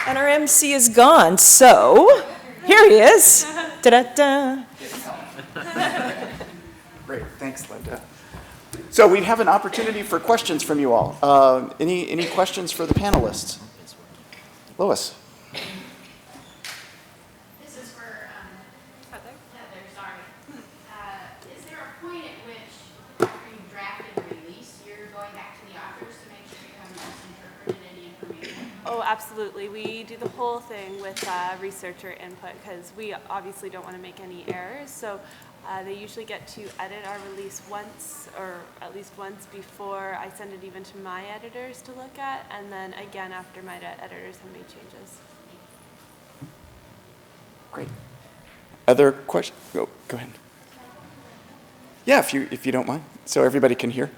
And our MC is gone, so here he is. Da-da-da. Great, thanks, Linda. So we have an opportunity for questions from you all. Any questions for the panelists? Lois. This is for Heather, sorry. Is there a point at which, after you draft and release, you're going back to the authors to make sure you haven't misinterpreted any information? Oh, absolutely. We do the whole thing with researcher input because we obviously don't want to make any errors. So they usually get to edit our release once, or at least once before I send it even to my editors to look at, and then again after my editors have made changes. Great. Other questions? Go ahead. Yeah, if you don't mind, so everybody can hear.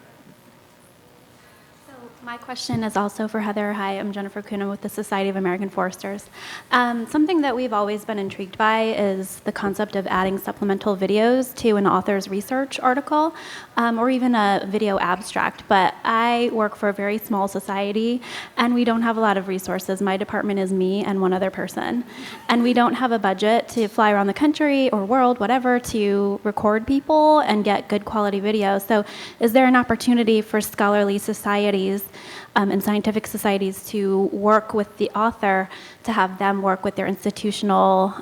My question is also for Heather. Hi, I'm Jennifer Kuna with the Society of American Foresters. Something that we've always been intrigued by is the concept of adding supplemental videos to an author's research article, or even a video abstract. But I work for a very small society, and we don't have a lot of resources. My department is me and one other person. And we don't have a budget to fly around the country or world, whatever, to record people and get good quality video. So is there an opportunity for scholarly societies and scientific societies to work with the author, to have them work with their institutional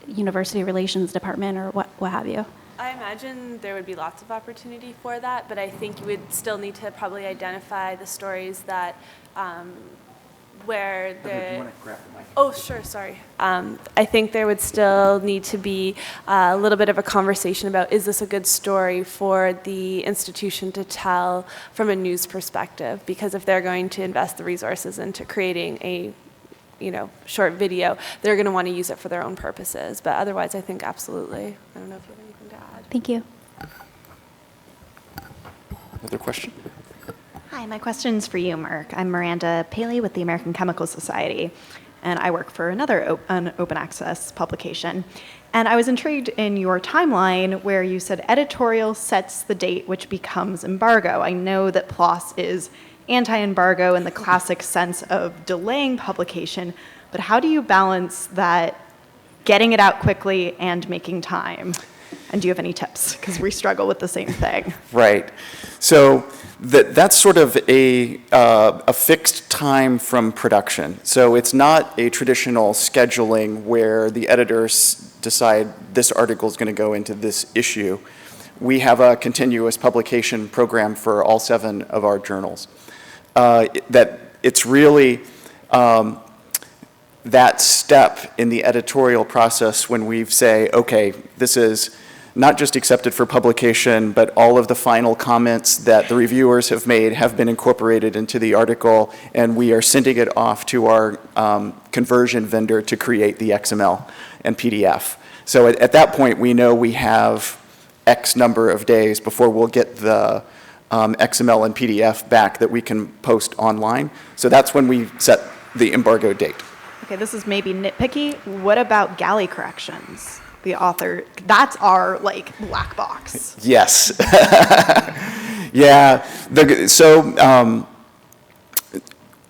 university relations department or what have you? I imagine there would be lots of opportunity for that, but I think you would still need to probably identify the stories that where the... Do you want to grab the mic? Oh, sure, sorry. I think there would still need to be a little bit of a conversation about, is this a good story for the institution to tell from a news perspective? Because if they're going to invest the resources into creating a short video, they're going to want to use it for their own purposes. But otherwise, I think absolutely. I don't know if you have anything to add. Thank you. Another question? Hi, my question's for you, Mark. I'm Miranda Paley with the American Chemical Society, and I work for another open access publication. And I was intrigued in your timeline where you said editorial sets the date which becomes embargo. I know that PLOS is anti-embargo in the classic sense of delaying publication, but how do you balance that getting it out quickly and making time? And do you have any tips? Because we struggle with the same thing. Right. So that's sort of a fixed time from production. So it's not a traditional scheduling where the editors decide this article is going to go into this issue. We have a continuous publication program for all 7 of our journals. That it's really that step in the editorial process when we say, okay, this is not just accepted for publication, but all of the final comments that the reviewers have made have been incorporated into the article, and we are sending it off to our conversion vendor to create the XML and PDF. So at that point, we know we have X number of days before we'll get the XML and PDF back that we can post online. So that's when we set the embargo date. Okay, this is maybe nitpicky. What about galley corrections? The author, that's our black box. Yes. Yeah.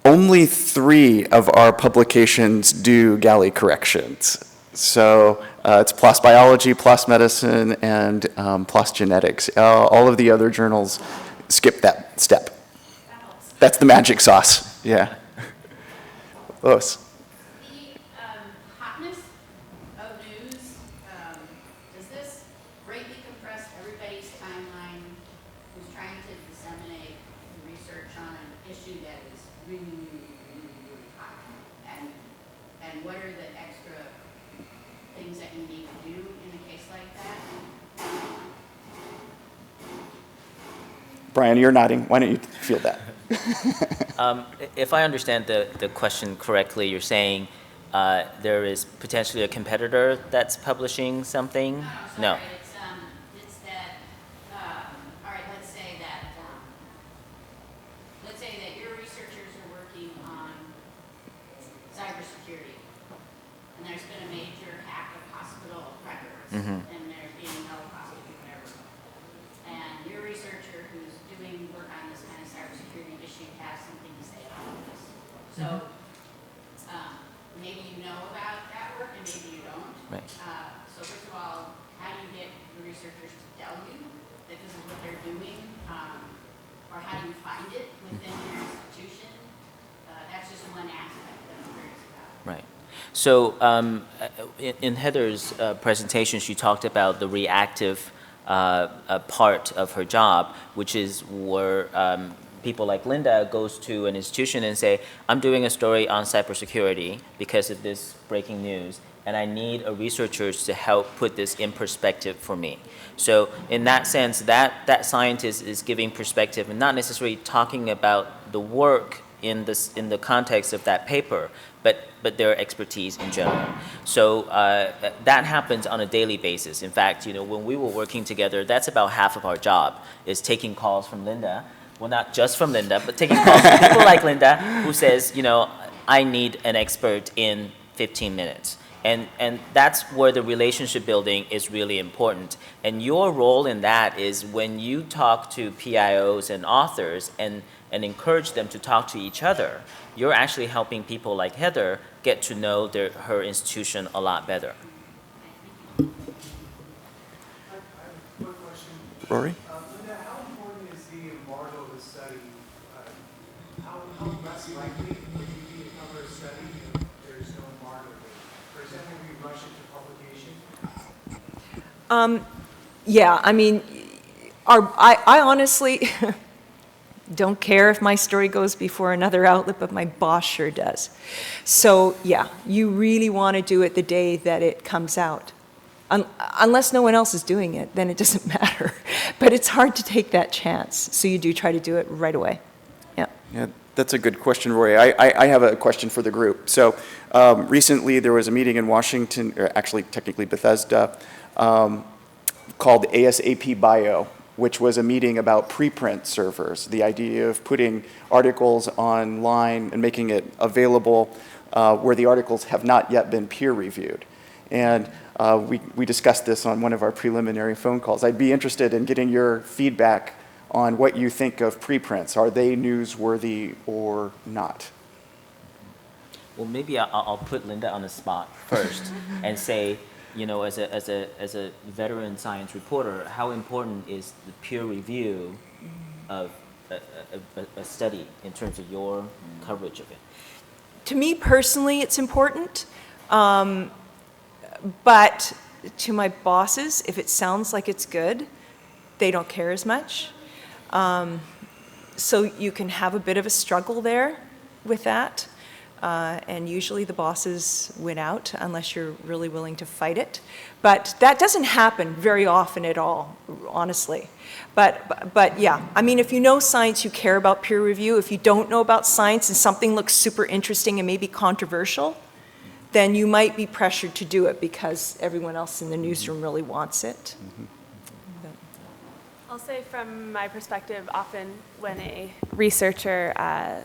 Only 3 of our publications do galley corrections. So it's PLOS Biology, PLOS Medicine, and PLOS Genetics. All of the other journals skip that step. That's the magic sauce. Yeah. Lois. Brian, you're nodding. Why don't you field that? If I understand the question correctly, you're saying there is potentially a competitor that's publishing something? No. It's that, all right, let's say that your researchers are working on cybersecurity, and there's been a major hack of hospital records, and they're being held hostage or whatever. And your researcher who's doing work on this kind of cybersecurity issue has something to say about this. So Right. So first of all, how do you get the researchers to tell you that this is what they're doing? Or how do you find it within your institution? That's just one aspect that I'm curious about. Right. So in Heather's presentation, she talked about the reactive part of her job, which is where people like Linda goes to an institution and say, I'm doing a story on cybersecurity because of this breaking news, and I need a researcher to help put this in perspective for me. So in that sense, that scientist is giving perspective and not necessarily talking about the work in the context of that paper, but their expertise in general. So that happens on a daily basis. In fact, when we were working together, that's about half of our job, is taking calls from Linda. Well, not just from Linda, but taking calls from people like Linda who says, I need an expert in 15 minutes. And that's where the relationship building is really important. And your role in that is when you talk to PIOs and authors and encourage them to talk to each other, you're actually helping people like Heather get to know her institution a lot better. Rory? Linda, how important is the embargo of the study? How less likely would you be to cover a study if there's no embargo? For example, we rush into publication? Yeah, I mean, I honestly don't care if my story goes before another outlet, but my boss sure does. So yeah, you really want to do it the day that it comes out. Unless no one else is doing it, then it doesn't matter. But it's hard to take that chance, so you do try to do it right away. Yeah. Yeah, that's a good question, Roy. I have a question for the group. So recently there was a meeting in Washington, or actually technically Bethesda, called ASAP Bio, which was a meeting about preprint servers, the idea of putting articles online and making it available where the articles have not yet been peer reviewed. And we discussed this on one of our preliminary phone calls. I'd be interested in getting your feedback on what you think of preprints. Are they newsworthy or not? Well, maybe I'll put Linda on the spot first and say, as a veteran science reporter, how important is the peer review of a study in terms of your coverage of it? To me personally, it's important. But to my bosses, if it sounds like it's good, they don't care as much. So you can have a bit of a struggle there with that. And usually the bosses win out unless you're really willing to fight it. But that doesn't happen very often at all, honestly. But yeah, I mean, if you know science, you care about peer review. If you don't know about science and something looks super interesting and maybe controversial, then you might be pressured to do it because everyone else in the newsroom really wants it. I'll say from my perspective, often when a researcher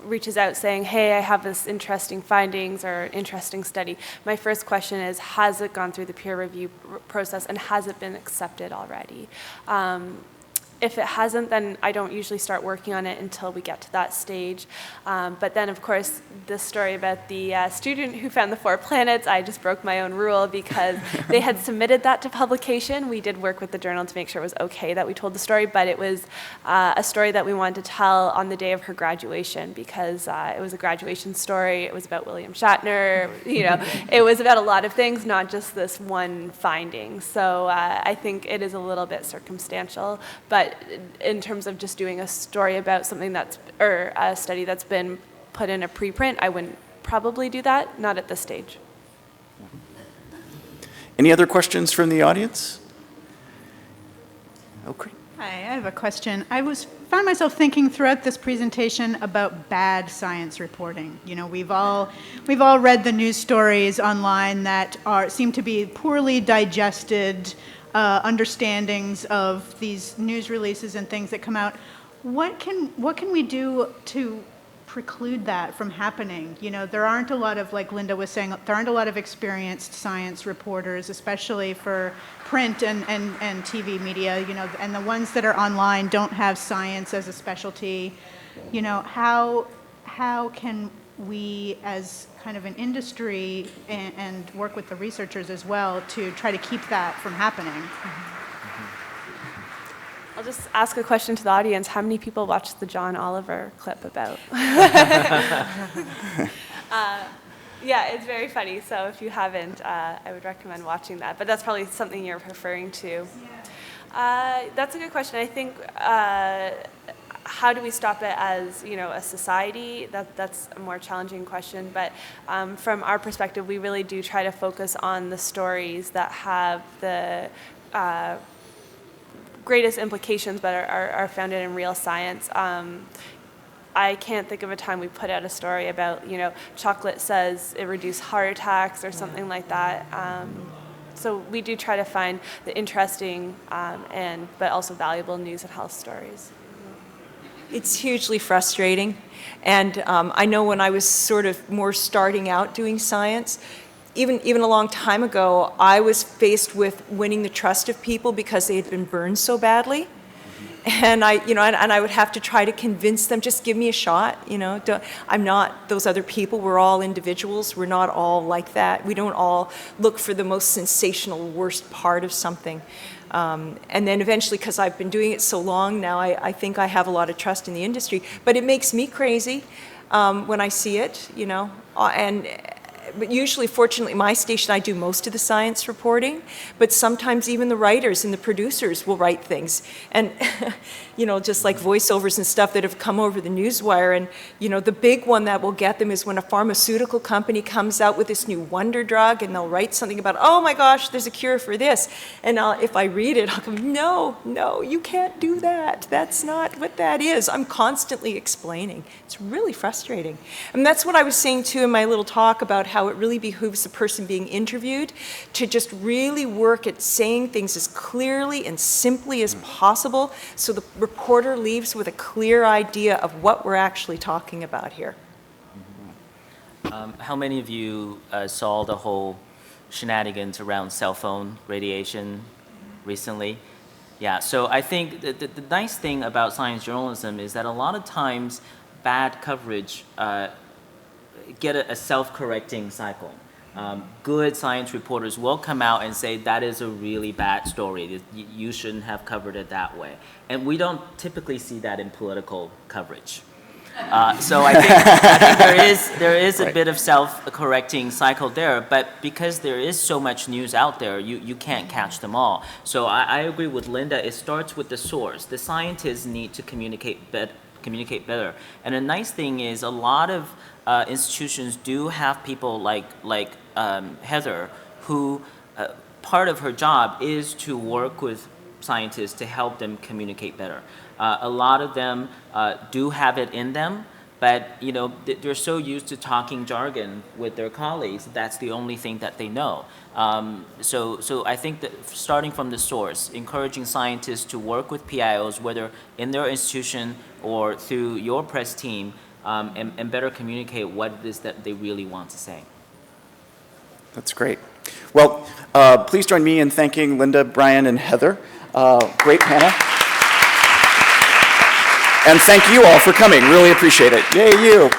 reaches out saying, hey, I have this interesting findings or interesting study, my first question is, has it gone through the peer review process and has it been accepted already? If it hasn't, then I don't usually start working on it until we get to that stage. But then, of course, this story about the student who found the 4 planets, I just broke my own rule because they had submitted that to publication. We did work with the journal to make sure it was okay that we told the story, but it was a story that we wanted to tell on the day of her graduation because it was a graduation story. It was about William Shatner. It was about a lot of things, not just this one finding. So I think it is a little bit circumstantial, but in terms of just doing a story about something or a study that's been put in a preprint, I wouldn't probably do that, not at this stage. Any other questions from the audience? Okay. Hi, I have a question. I found myself thinking throughout this presentation about bad science reporting. We've all read the news stories online that seem to be poorly digested understandings of these news releases and things that come out. What can we do to preclude that from happening? There aren't a lot of, like Linda was saying, there aren't a lot of experienced science reporters, especially for print and TV media, and the ones that are online don't have science as a specialty. How can we as kind of an industry and work with the researchers as well to try to keep that from happening. I'll just ask a question to the audience. How many people watched the John Oliver clip about? Yeah, it's very funny. So if you haven't, I would recommend watching that. But that's probably something you're referring to. That's a good question. I think how do we stop it as a society? That's a more challenging question. But from our perspective, we really do try to focus on the stories that have the greatest implications, but are founded in real science. I can't think of a time we put out a story about, chocolate says it reduced heart attacks or something like that. So we do try to find the interesting but also valuable news and health stories. It's hugely frustrating. And I know when I was sort of more starting out doing science, even a long time ago, I was faced with winning the trust of people because they had been burned so badly. And I would have to try to convince them, just give me a shot, I'm not those other people. We're all individuals. We're not all like that. We don't all look for the most sensational, worst part of something. And then eventually, because I've been doing it so long now, I think I have a lot of trust in the industry. But it makes me crazy when I see it, But usually, fortunately, my station, I do most of the science reporting, but sometimes even the writers and the producers will write things. And, just like voiceovers and stuff that have come over the newswire. And, the big one that will get them is when a pharmaceutical company comes out with this new wonder drug and they'll write something about, oh my gosh, there's a cure for this. And if I read it, I'll go, no, you can't do that. That's not what that is. I'm constantly explaining. It's really frustrating. And that's what I was saying too in my little talk about how it really behooves the person being interviewed to just really work at saying things as clearly and simply as possible so the reporter leaves with a clear idea of what we're actually talking about here. How many of you saw the whole shenanigans around cell phone radiation recently? Yeah, so I think the nice thing about science journalism is that a lot of times bad coverage get a self-correcting cycle. Good science reporters will come out and say that is a really bad story. You shouldn't have covered it that way. And we don't typically see that in political coverage. So I think there is a bit of self-correcting cycle there, but because there is so much news out there, you can't catch them all. So I agree with Linda. It starts with the source. The scientists need to communicate better. And the nice thing is a lot of institutions do have people like Heather, who part of her job is to work with scientists to help them communicate better. A lot of them do have it in them, but they're so used to talking jargon with their colleagues, that's the only thing that they know. So I think that starting from the source, encouraging scientists to work with PIOs, whether in their institution or through your press team, and better communicate what it is that they really want to say. That's great. Well, please join me in thanking Linda, Brian, and Heather. Great panel. And thank you all for coming. Really appreciate it. Yay, you.